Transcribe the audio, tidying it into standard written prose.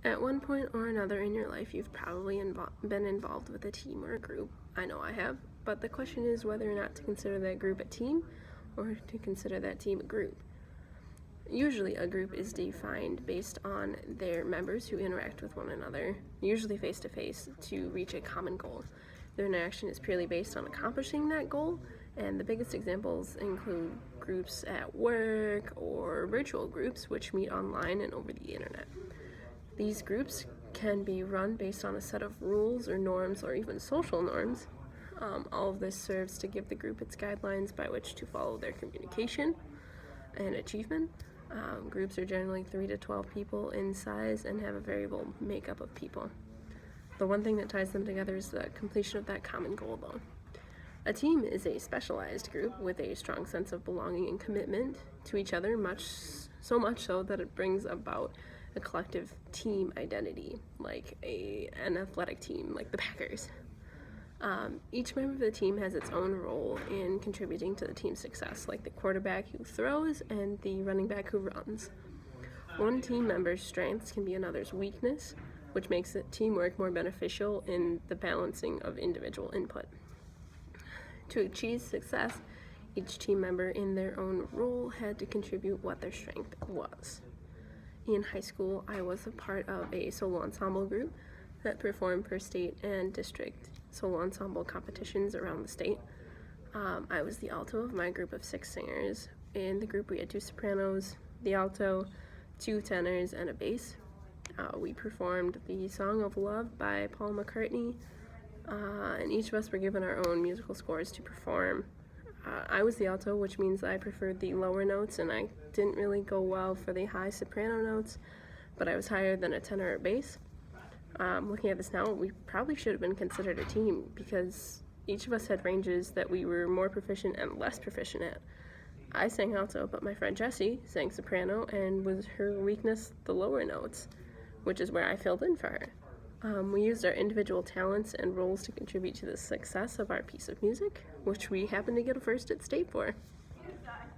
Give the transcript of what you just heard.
At one point or another in your life, you've probably been involved with a team or a group. I know I have, but the question is whether or not to consider that group a team or to consider that team a group. Usually, a group is defined based on their members who interact with one another, usually face to face, to reach a common goal. Their interaction is purely based on accomplishing that goal, and the biggest examples include groups at work or virtual groups which meet online and over the internet. These groups can be run based on a set of rules or norms or even social norms. All of this serves to give the group its guidelines by which to follow their communication and achievement. Groups are generally 3 to 12 people in size and have a variable makeup of people. The one thing that ties them together is the completion of that common goal, though. A team is a specialized group with a strong sense of belonging and commitment to each other, so much so that it brings about a collective team identity, like an athletic team, like the Packers. Each member of the team has its own role in contributing to the team's success, like the quarterback who throws and the running back who runs. One team member's strengths can be another's weakness, which makes teamwork more beneficial in the balancing of individual input. To achieve success, each team member in their own role had to contribute what their strength was. In high school, I was a part of a solo ensemble group that performed for state and district solo ensemble competitions around the state. I was the alto of my group of 6 singers. In the group, we had 2 sopranos, the alto, 2 tenors, and a bass. We performed the Song of Love by Paul McCartney, and each of us were given our own musical scores to perform. I was the alto, which means I preferred the lower notes, and I didn't really go well for the high soprano notes, but I was higher than a tenor or bass. Looking at this now, we probably should have been considered a team because each of us had ranges that we were more proficient and less proficient at. I sang alto, but my friend Jessie sang soprano, and was her weakness the lower notes, which is where I filled in for her. We used our individual talents and roles to contribute to the success of our piece of music, which we happened to get a first at state for.